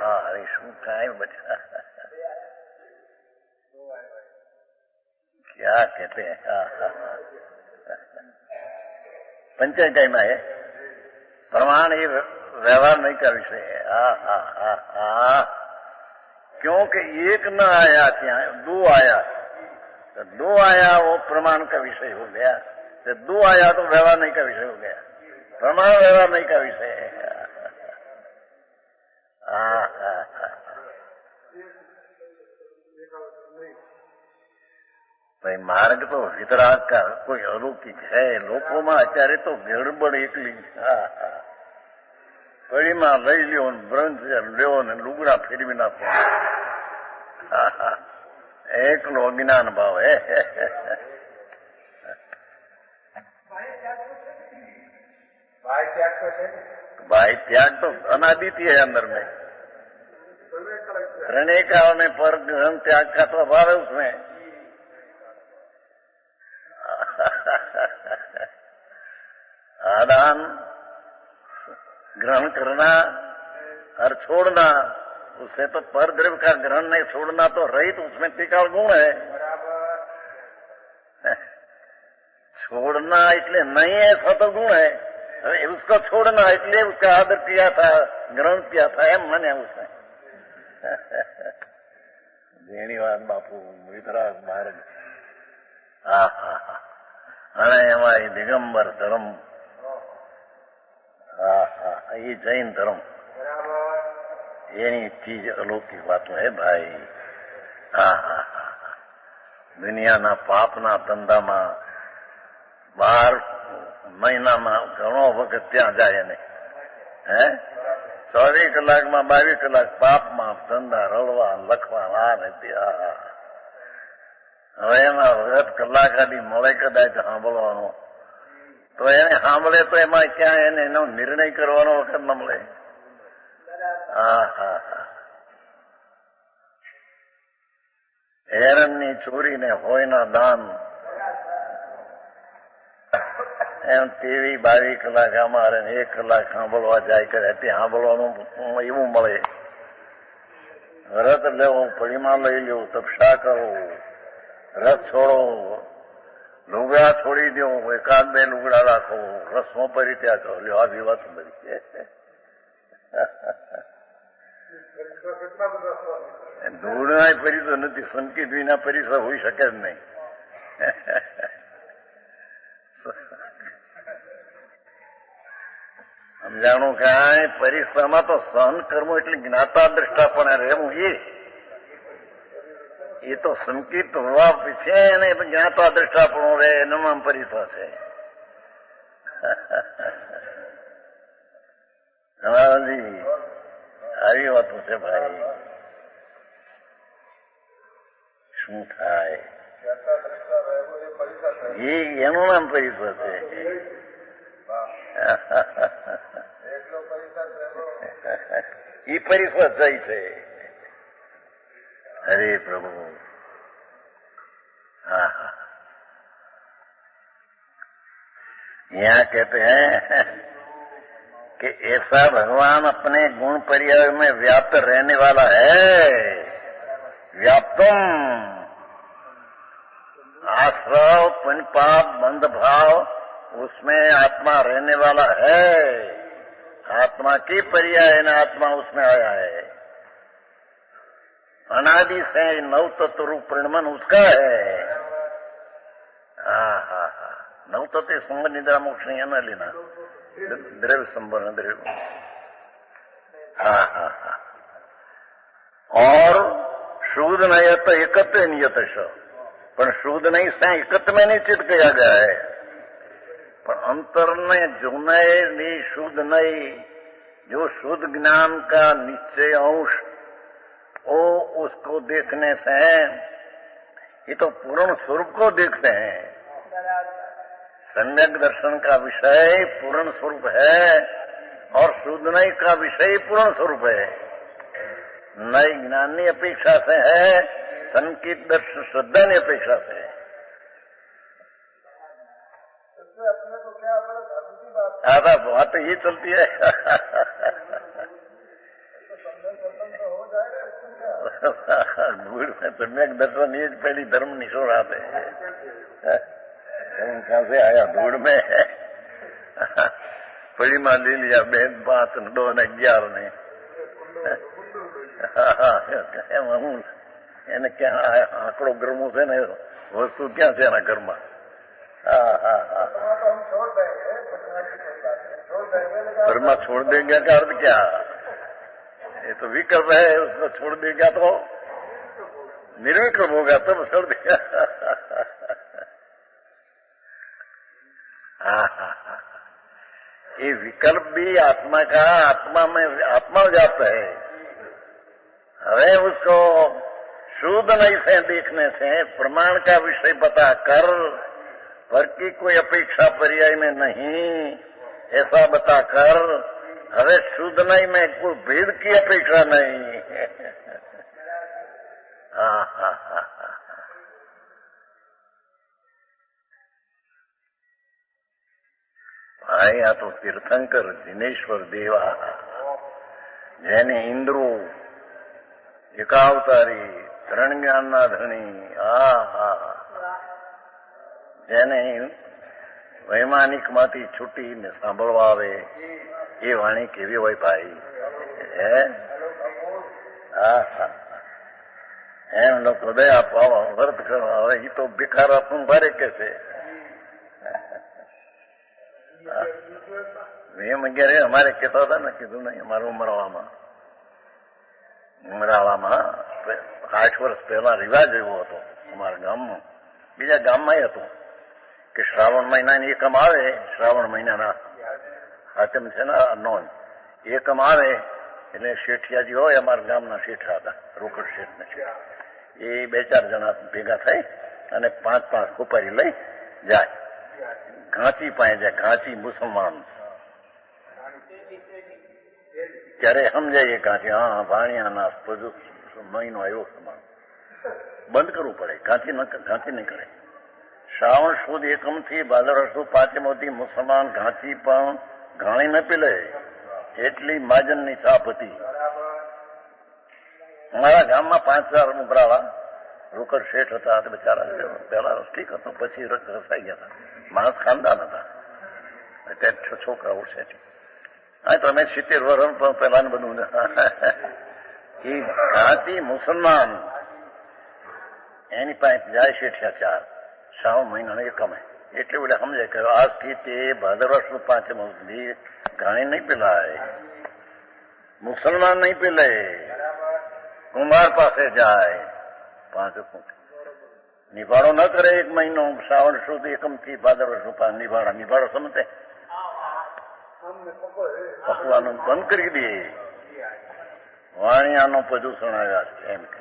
हाँ, अरे શું થાય बच्चा, क्या कहते हैं, पंचायत में है प्रमाण, ये व्यवहार नहीं का विषय है। क्योंकि एक न आया, क्या दो आया, तो दो आया वो प्रमाण का विषय हो गया, तो दो आया तो व्यवहार नहीं का विषय हो गया, प्रमाण व्यवहार नहीं का विषय है। भाई मार्ग तो वितराग का कोई अलौकिक है, लोगों में अत्यारे तो गड़बड़ एकली। कड़ी में लई लियो, ब्रंच ल्यो ने लुगड़ा फेरवी नाखो, एकलो अज्ञान भाव है। भाई त्याग तो अनादित्य है अंदर में, रहने काल में पर ग्रहण त्याग का तो अभाव है उसमें। आदान ग्रहण करना और छोड़ना, उससे तो पर द्रव्य का ग्रहण नहीं, छोड़ना तो रहित, उसमें त्रिकाल गुण है। छोड़ना इसलिए नहीं है, ऐसा तो गुण है, उसको छोड़ना इसलिए उसका आदर किया था, ग्रहण किया था, एम मन है उसमें। धन्यवाद बापू, वितराग मार्ग। અને એમાં એ દિગંબર ધર્મ, ये जैन धर्म, એની ચીજ અલૌકિક વાતો હે ભાઈ। દુનિયાના પાપના ધંધામાં 12 મહિનામાં ઘણો વખત ત્યાં જાય ને, હે 24 કલાકમાં 22 કલાક પાપમાં ધંધા રળવા લખવા આ ને ત્યાં। હવે એમાં વખત કલાક આદિ મળે કદાચ સાંભળવાનો, તો એને સાંભળે તો એમાં ક્યાં એને એનો નિર્ણય કરવાનો વખત ન મળે। હેરણની ચોરીને હોયના દાન, એમ 23-22 કલાક અમારે 1 કલાક સાંભળવા જાય કરે, તે સાંભળવાનું એવું મળે। વ્રત લેવું, પડીમાં લઈ લેવું, તપસ્યા કરવું, રસ છોડો, લુગડા છોડી દો, એકાદ બે લુગડા રાખો, રસમાં પરિત્યાગ કરો, લ્યો આ વિવાદ બધી। ધૂળના પરિસર નથી, સંકેત વિના પરિસર હોઈ શકે જ નહીં। સમજાણું કાંઈ પરિસરમાં તો સહન કરવું એટલે જ્ઞાતા દ્રષ્ટાપણે રહેવું, એ તો સંકેત હોવા છે અને જ્ઞાતા દ્રષ્ટાપણું રહે, એનું નામ પરિસર છે। હજી આવી વાતો છે ભાઈ, શું થાય એનું નામ પરિસર છે। એ પરિસર જાય છે। हरे प्रभु। यहाँ कहते हैं कि ऐसा भगवान अपने गुण पर्याय में व्याप्त रहने वाला है। व्याप्तम आश्रव पुण्य पाप बंध भाव, उसमें आत्मा रहने वाला है। आत्मा की पर्याय है ना, आत्मा उसमें आया है। अनादि से 9 तत्व रूप परिणमन उसका है। 9 तत्व संग निद्रा मोक्ष नहीं है ना लेना, द्रव्य संबंध द्रव्य। और शुद्ध नहीं तो एकत्व नियत है, पर शुद्ध नहीं से एकत्व में नहीं चित किया गया है। पर अंतर ने जो नहीं शुद्ध नहीं जो शुद्ध ज्ञान का निश्चय अंश वो उसको देखने से ये तो पूर्ण स्वरूप को देखते हैं। सम्यक दर्शन का विषय पूर्ण स्वरूप है और शुद्ध नई का विषय पूर्ण स्वरूप है। नई ज्ञानी अपेक्षा से है, संकित दर्शन श्रद्धा ने अपेक्षा से है।
अपने को क्या बात
आधा बात तो ये चलती है। भूल में सम्यक दर्शन ये पहली धर्म निशोराते हैं। कहाँ से आया धूड़ में पड़ी मान ले लिया बेन 5 2 ने 11 ने એને ક્યાં આંકડો ગરમો છે ને વસ્તુ ક્યાં છે એના ઘરમાં? घरमा छोड़ देंगे का अर्थ क्या? ये तो विकल्प है, उसको छोड़ देगा तो निर्विकल्प होगा तब छोड़ देगा। ये विकल्प भी आत्मा का आत्मा जात है। अरे उसको शुद्ध नहीं से देखने से प्रमाण का विषय बताकर पर की कोई अपेक्षा पर्याय में नहीं ऐसा बताकर अरे शुद्ध नहीं में कोई भेद की अपेक्षा नहीं। આ તો તીર્થંકર દિનેશ્વર દેવા જેને ઇન્દ્રો એકાવતારી ત્રણ જ્ઞાનના ધણી જેને વૈમાનિકમાંથી છૂટીને સાંભળવા આવે એ વાણી કેવી હોય ભાઈ? એમ લોકો દયા પાવા વર્ત કરવા હવે એ તો ભિખારાપનું ભારે કે છે। એમ અગિયારે અમારે કહેતા હતા ને, કીધું નહીં અમારે ઉમરાળામાં 8 વર્ષ પહેલા રિવાજ એવો હતો અમારા ગામમાં, બીજા ગામમાં હતો કે શ્રાવણ મહિનાની એકમ આવે, શ્રાવણ મહિનાના હાતમ છે ને નોંધ એકમ આવે એટલે શેઠિયાજી હોય, અમારા ગામના શેઠા હતા, રોકડ શેઠ ને શેઠ, એ 2-4 જણા ભેગા થઈ અને 5-5 ખોપારી લઈ જાય, ઘાંચી પાસે જાય, ઘાંચી મુસલમાન ત્યારે સમજાય ઘાંચી હા ભાણિયાના બધું મહિનો આવ્યો સમાન બંધ કરવું પડે, ઘાંચી નહીં કરે। શ્રાવણ સુદ એકમથી ભાદરવા સુદ પાંચમોથી મુસલમાન ઘાંચી પણ ઘાણી ન પીલે એટલી માજનની છાપ હતી। અમારા ગામમાં 5-4 ઉમરાળા રોકડ શેઠ હતા, બિચારા પેલા ઠીક હતો, પછી રસાઈ ગયા હતા, માણસ ખાનદાન હતા, અત્યારે છોકરાઓ છે। હા તમે 70 વર્ષ પહેલા બધું એ ઘાંચી મુસલમાન એની પાસે જાય શેઠિયા 4 શ્રાવણ મહિનાનો એકમે, એટલે બધા સમજાય કે આજથી તે ભાદરવા સુદ પાંચમ સુધી ઘાણી નહીં પીલાય, મુસલમાન નહીં પીલે, કુંભાર પાસે જાય, 5 નિભાડો ન કરે 1 મહિનો, શ્રાવણ સુદ એકમથી ભાદરવા સુદ નિભાડો સમજે પકવાનું બંધ કરી દે, વાણિયાનો પ્રદૂષણ આવ્યા છે એમ કે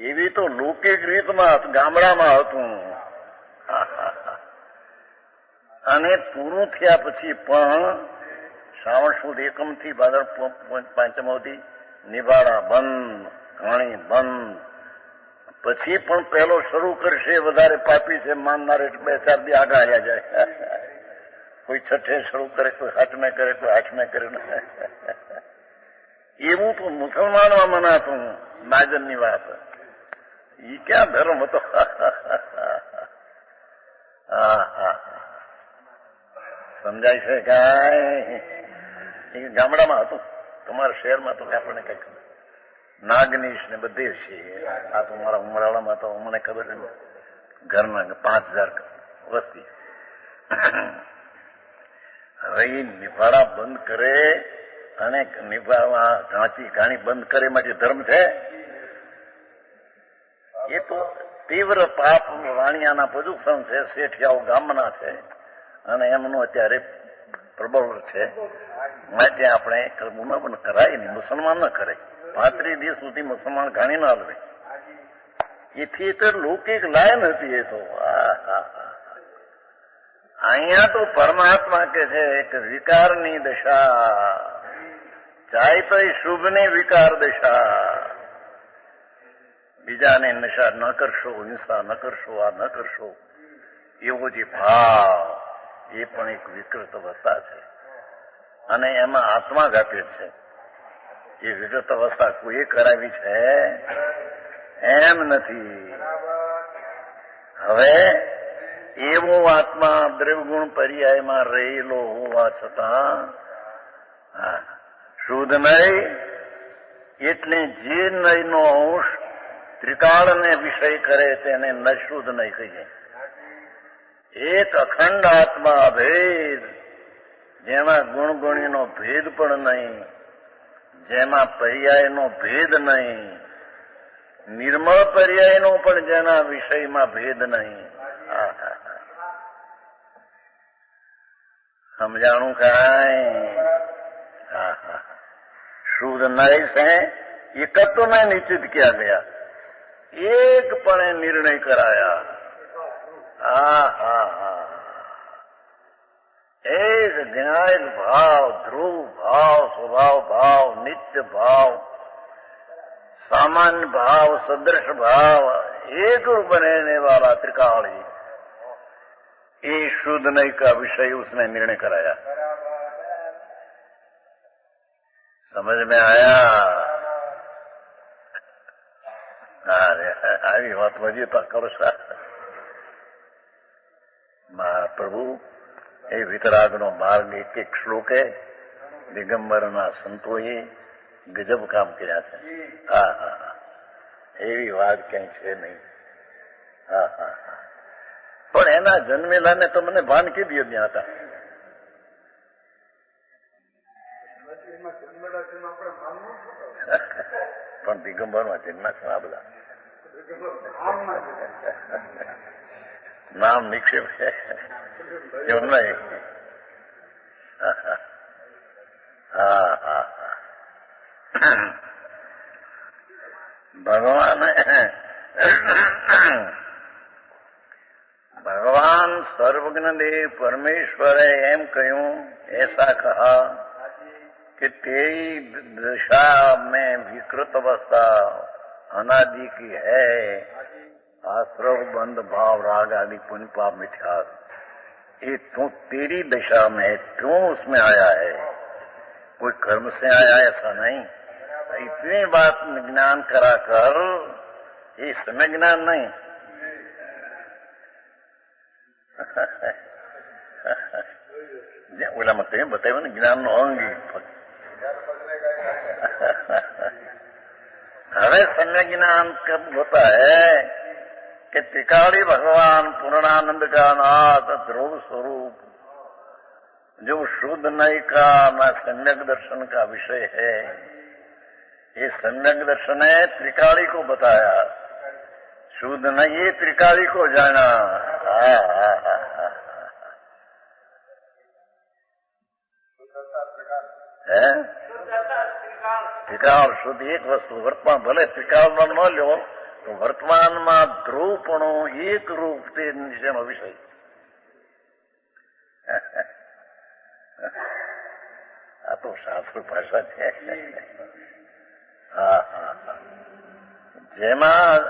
એવી તો લૌકિક રીતમાં ગામડામાં હતું। અને પૂરું થયા પછી પણ શ્રાવણ સુદ એકમથી ભાદર પાંચમોથી નિભાડા બંધ, ઘાણી બંધ, પછી પણ પહેલો શરૂ કરશે વધારે પાપી છે માનનાર એટલે 2-4 દી આગળ આવ્યા જાય, કોઈ 6 શરૂ કરે, કોઈ 8 કરે, કોઈ 8 કરે, એવું તો મુસલમાનમાં મનાતું નાજનની વાત। એ ક્યાં ધર્મ હતો? સમજાય છે કાંઈ? ગામડામાં હતું, તમારા શહેરમાં તો આપણને કઈ ખબર, નાગનીશ ને બધે છે, આ તો મારા ઉમરાળામાં તો મને ખબર છે ઘરના 5000 વસ્તી। હવે એ નિભાડા બંધ કરે અને નિભાવા ઘાણી બંધ કરે માટે ધર્મ છે? એ તો તીવ્ર પાપ વાણિયાના પ્રદૂષણ છે, શેઠિયાઓ ગામના છે અને એમનું અત્યારે પ્રબળ છે, માટે આપણે કરવું ન કરાય નહીં, મુસલમાન ન કરે. 35 દિવસ સુધી મુસલમાન ગાણી ના આવે. એ થિયેટર લૌકિક લાયન હતી. એ તો અહીંયા તો પરમાત્મા કે છે એક વિકારની દશા, જાય તો એ શુભની વિકાર દશા. બીજાને નશા ન કરશો, હિંસા ન કરશો, આ ન કરશો, એવો જે ભાવ એ પણ એક વિકૃત અવસ્થા છે. અને એમાં આત્મા વ્યાપે છે. એ વિકૃત અવસ્થા કોઈએ કરાવી છે એમ નથી. હવે એવો આત્મા દ્રવ્યગુણ પર્યાયમાં રહેલો હોવા છતાં શુદ્ધ નહીં, એટલે જે નયનો અંશ ત્રિકાળને વિષય કરે તેને નશુદ્ધ નહીં કહીએ. એક અખંડ આત્મા ભેદ, જેમાં ગુણગુણીનો ભેદ પણ નહીં, જેમાં પર્યાયનો ભેદ નહીં, નિર્મળ પર્યાયનો પણ જેના વિષયમાં ભેદ નહીં. સમજાણું કાંઈ? शुद्ध नय से एकत्व में निश्चित किया गया, एक पण निर्णय कराया. एक न्याय भाव, ध्रुव भाव, स्वभाव भाव, नित्य भाव, सामान्य भाव, सदृश भाव, एक रूप रहने वाला त्रिकाली, ये शुद्ध नय का विषय उसने निर्णय कराया. समझ में आया? આવી વાત વજીતા કરો છો. પ્રભુ એ વિતરાગનો માર્ગ એક એક શ્લોકે દિગંબરના સંતોએ ગજબ કામ કર્યા છે. એવી વાત ક્યાંય છે નહીં. પણ એના જન્મેલાને તો મને ભાન કીધી ત્યાં હતા. પણ દિગંબરમાં જન્મા છે આ બધા નામ નિક્ષેપ છે એવું નહીં. ભગવાન સર્વજ્ઞ દેવ પરમેશ્વરે એમ કહ્યું, એસા કહા कि तेरी दशा में विकृत अवस्था अनादि की है, आश्रव बंद भाव राग आदि पुण्य पाप मिथ्या, ये तू तेरी दशा में है, क्यों उसमें आया है? कोई कर्म से आया ऐसा नहीं. इतनी बात ज्ञान करा कर ये समय ज्ञान नहीं. ओला मत बताया ना ज्ञान नो अंगी. હવે सम्यक ज्ञान कब होता है कि त्रिकाली भगवान पूर्णानंद का नाथ ध्रुव स्वरूप जो शुद्ध नय का न सम्यक दर्शन का विषय है, ये सम्यक दर्शन है त्रिकाली को बताया, शुद्ध नय ये त्रिकाली को जाना. है ત્રિકાળ શુદ્ધ એક વસ્તુ. વર્તમાન ભલે ત્રિકાળમાં ન લો તો વર્તમાનમાં ધ્રુવપણું એક રૂપ તે નિશ્ચયનો વિષય. આ તો શાસ્ત્ર ભાષા છે. જેમાં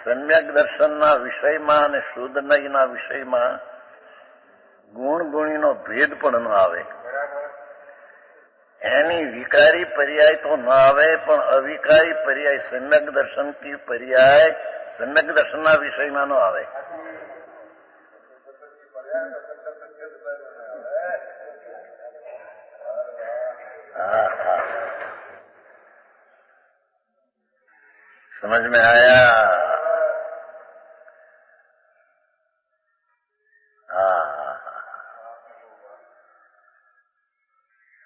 સમ્યક દર્શનના વિષયમાં અને શુદ્ધ નયના વિષયમાં ગુણ ગુણીનો ભેદ પણ ન આવે. એની વિકારી પર્યાય તો ન આવે, પણ અવિકારી પર્યાય સમ્યક દર્શન કી પર્યાય સમ્યક દર્શનના વિષયમાં ન આવે. સમજ મેં આયા?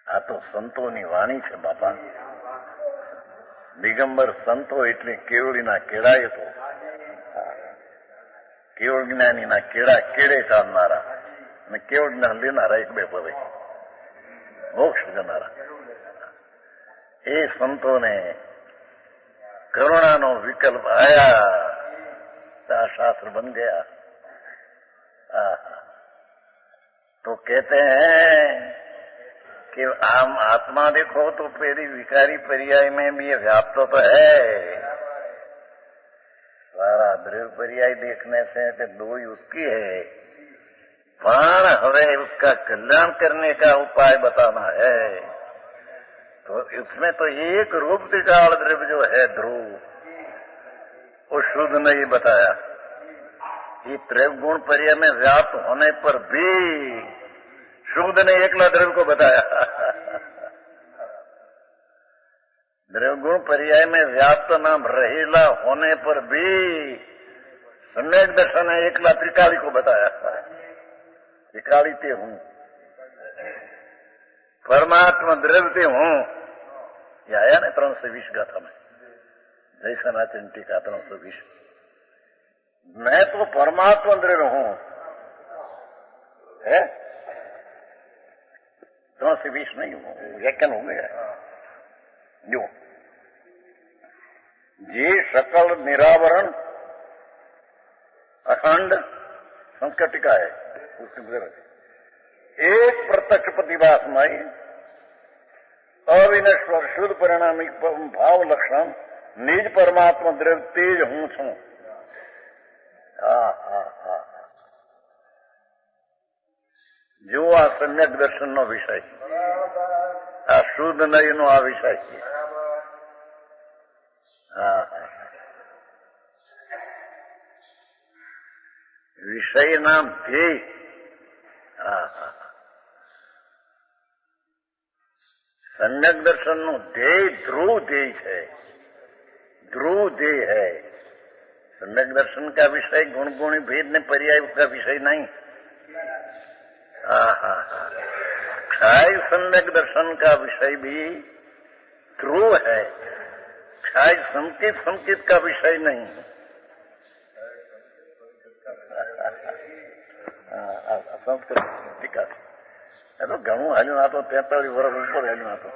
આ તો સંતોની વાણી છે બાપા. દિગંબર સંતો એટલે કેવડીના કેળાએ તો કેવળ જ્ઞાનીના કેળા કેળે ચાલનારા અને કેવળ જ્ઞાન લેનારા એક બે પદે. મોક્ષ જનારા. એ સંતોને કરુણાનો વિકલ્પ આયા તો આ શાસ્ત્ર બન ગયા. तो कहते हैं कि आम आत्मा देखो तो मेरी विकारी पर्याय में भी ये व्याप्त तो है. सारा द्रव्य पर्याय देखने से कि दो ही उसकी है, पण हवे उसका कल्याण करने का उपाय बताना है. तो इसमें तो एक रूप त्रिकाल द्रव्य जो है ध्रुव, वो शुद्ध नहीं बताया. ये त्रैव गुण पर्याय में व्याप्त होने पर भी शुद्ध ने एकला द्रव्य को बताया. द्रव्य गुण पर्याय में व्याप्त नाम रहेला होने पर भी सम्यक दर्शन ने एकला त्रिकाली को बताया. त्रिकाली ते हूं, परमात्मा द्रव्य ते हूं. ये आया ने 320 गाथा में, जय सनातन टीका 320. मैं तो परमात्मा द्रव्य हूं है, 320 नहीं हूं, व्याख्यान हो गया. जो जे सकल निरावरण अखंड संस्कृत टीका है, उसके एक प्रत्यक्ष प्रतिभासमय अविनश्वर शुद्ध परिणामिक भाव लक्षण निज परमात्मा द्रव्य तेज हूं छू. जो आ सम्यक दर्शन नो विषय, आ शुद्ध नहीं नो आ विषय. विषय नाम ध्येय. सम्यक दर्शन नो ध्येय ध्रुव ध्येय है, ध्रुव ध्येय है. सम्यक दर्शन का विषय गुण गुणी भेद ने पर्याय उसका विषय नहीं. क्षय सम्यक दर्शन का विषय भी ध्रुव है, क्षय संकेत संकेत का विषय नहीं. संस्कृत टीका तो घणું હાલ્યું આ તો 43 વર્ષ ઉપર હાલ્યું આ તો.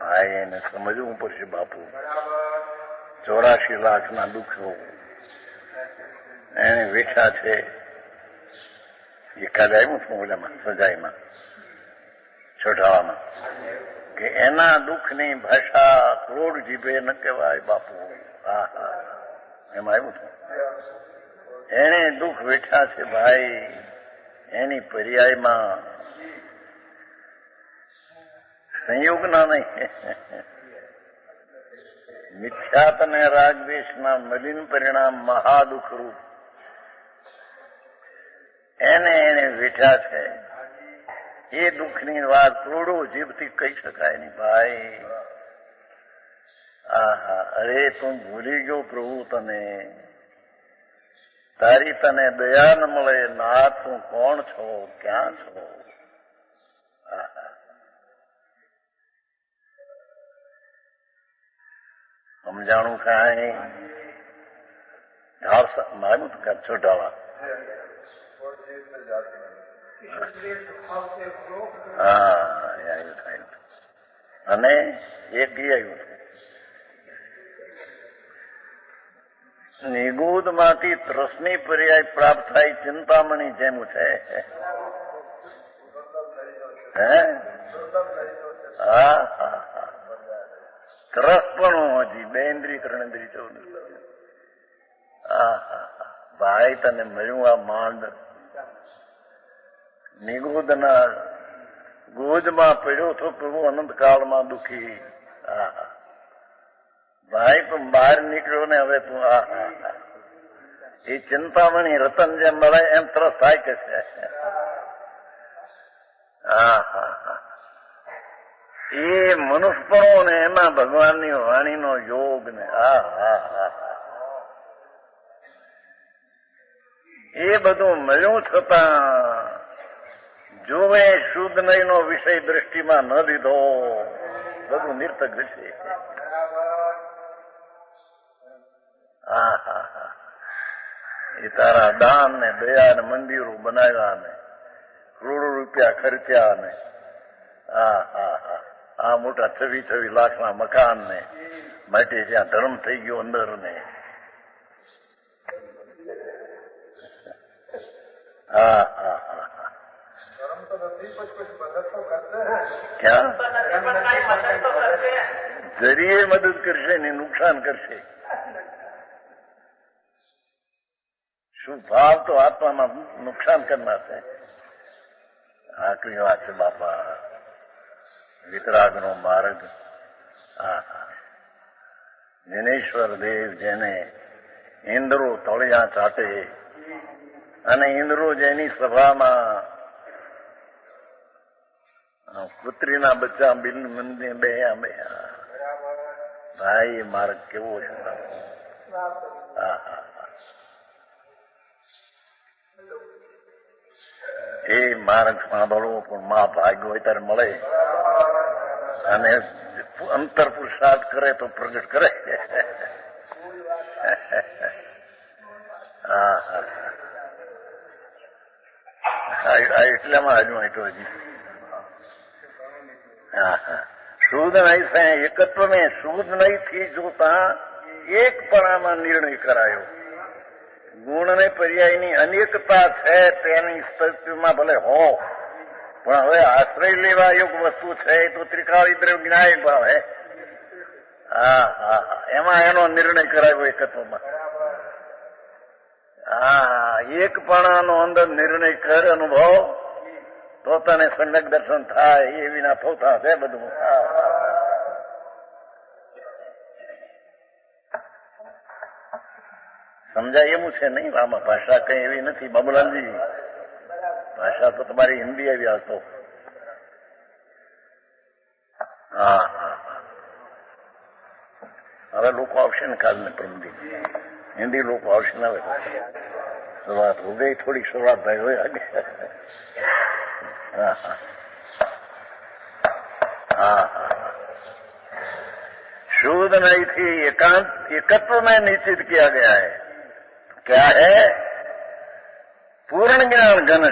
ભાઈ એને સમજવું પડશે બાપુ. 84 લાખના દુઃખો એને વેઠા છે. એ કાલે આવ્યું છું ઓલામાં સજાઈમાં છોટાવામાં કે એના દુઃખની ભાષા ક્રોડ જીભે ન કહેવાય બાપુ. એમાં આવ્યું છું. એને દુઃખ વેઠા છે ભાઈ, એની પર્યાયમાં સંયોગના નહીં, મિથ્યાત અને રાગદ્વેષના મલિન પરિણામ મહાદુઃખ રૂપ એને વેઠા છે. એ દુઃખની વાત કરોડો જીભથી કહી શકાય નહીં ભાઈ. અરે તું ભૂલી ગયો પ્રભુ તને, તારી તને દયા ન મળે. નાથ તું કોણ છો, ક્યાં છો? સમજાણું કાંઈ મારું છોટાવા. અને એક આવ્યું નિગૂઢ માંથી ત્રસની પર્યાય પ્રાપ્ત થાય ચિંતામણી જેમ છે. ત્રસપણું હજી 2 ઇન્દ્રિય 3 ઇન્દ્રિય 14. ભાઈ તને મળ્યું આ માંડ નિગૂઢના ગોજમાં પડ્યો છો પ્રભુ અનંતકાળમાં દુઃખી. ભાઈ તું બહાર નીકળ્યો ને હવે તું એ ચિંતામણી રતન જેમ મળે એમ તરસ થાય કે છે. એ મનુષ્યપણો ને એમાં ભગવાનની વાણીનો યોગ ને એ બધું મળ્યું છતાં જોવે શુદ્ધ નહીનો વિષય દ્રષ્ટિમાં ન દીધો, બધું નિર્થક જશે. એ તારા દાન ને દયા ને મંદિરો બનાવ્યા ને કરોડો રૂપિયા ખર્ચ્યા ને આ મોટા 26 લાખના મકાન ને માટે જ્યાં ધર્મ થઈ ગયો અંદર ને
धर्म तो नहीं कुछ मदद तो करते हैं
क्या जरिए मदद કરશે ને નુકસાન કરશે શું ભાવ તો આત્મામાં નુકસાન કરનાર છે આકરી વાત છે બાપા વિતરાગનો માર્ગ જિનેશ્વર દેવ જેને ઇન્દ્રો તળિયા ચાટે અને ઇન્દ્રો જેની સભામાં પુત્રીના બચ્ચા બિલ મંદિર બે ભાઈ માર્ગ કેવો છે એ માર્ગ સાંભળવો પણ માં ભાગ્ય હોય ત્યારે મળે અને અંતર પુરુષાર્થ કરે તો પ્રગટ કરે એટલામાં હજુ એટલો હજી શુદ્ધ નહીં છે એકત્વ મેં શુદ્ધ નહીં થી જોતા એકપણામાં નિર્ણય કરાયો ગુણને પર્યાયની અનેકતા છે તેની સ્થિતિમાં ભલે હો પણ હવે આશ્રય લેવા યોગ વસ્તુ છે તો ત્રિકાળી દ્રવ્ય જ્ઞાયક ભાવ હે એમાં એનો નિર્ણય કરાયો એકત્વમાં એકપણાનો અંદર નિર્ણય કર અનુભવ તો તને સમ્યક દર્શન થાય એ વિના ફોતા છે બધું સમજાય એવું છે નહીં આમાં ભાષા કઈ એવી નથી બાબુલાલજી ભાષા તો તમારી હિન્દી આવી આવતો હવે લોકો આવશે ને કાલ ને પ્રમદી હિન્દી લોકો આવશે ને હવે શરૂઆત હો ગઈ થોડી શરૂઆત ભાઈ હોય આગે शुद्ध नहीं थी एकांत एकत्व में निश्चित किया गया है क्या है पूर्ण ज्ञान घन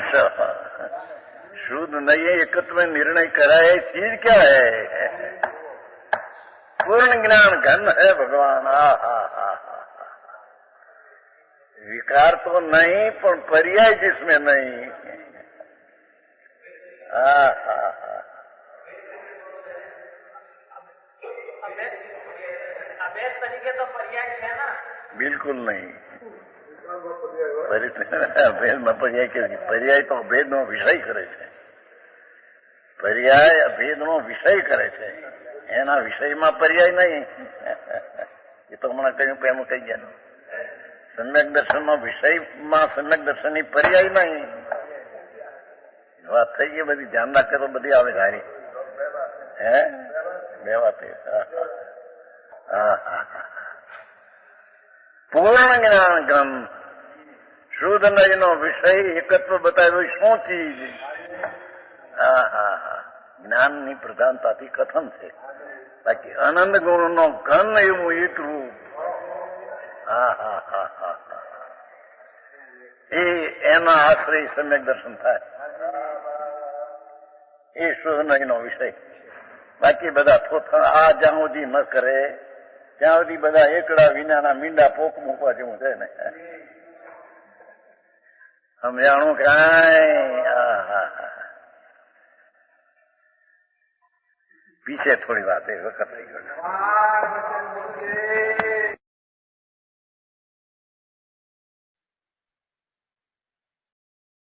शुद्ध नहीं है एकत्व में निर्णय करा है चीज क्या है पूर्ण ज्ञान घन है भगवान विकार तो नहीं पर पर्याय जिसमें नहीं
अभेद तरीके तो पर्याय है ना
बिल्कुल नहीं અભેદમાં પર્યાય કે પર્યાય તો અભેદનો વિષય કરે છે પર્યાય અભેદનો વિષય કરે છે એના વિષયમાં પર્યાય નહીં એ તો હમણાં કહ્યું એનું કહી ગયા સમ્યક દર્શનનો વિષયમાં સમ્યક દર્શનની પર્યાય નહીં વાત થઈ ગઈ બધી ધ્યાન રાખે તો બધી આવે સારી હે બે વાત પૂર્ણ જ્ઞાન ગ્રંથ શુદ્ધ નયનો વિષય એકત્વ બતાવ્યો શું ચીજ જ્ઞાનની પ્રધાનતાથી કથન છે બાકી આનંદ ગુણનો ઘન એવું એક રૂપ એ એના આશ્રય સમ્યક દર્શન થાય એ શુદ્ધ નયનો વિષય બાકી બધા થોથા આ જ્યાં સુધી ન કરે ત્યાં સુધી બધા એકડા વિનાના મીંડા પોક મૂકવા જેવું છે ને સમજાણું કાંઈ પીછે થોડી વાત એ વખત થઈ ગયો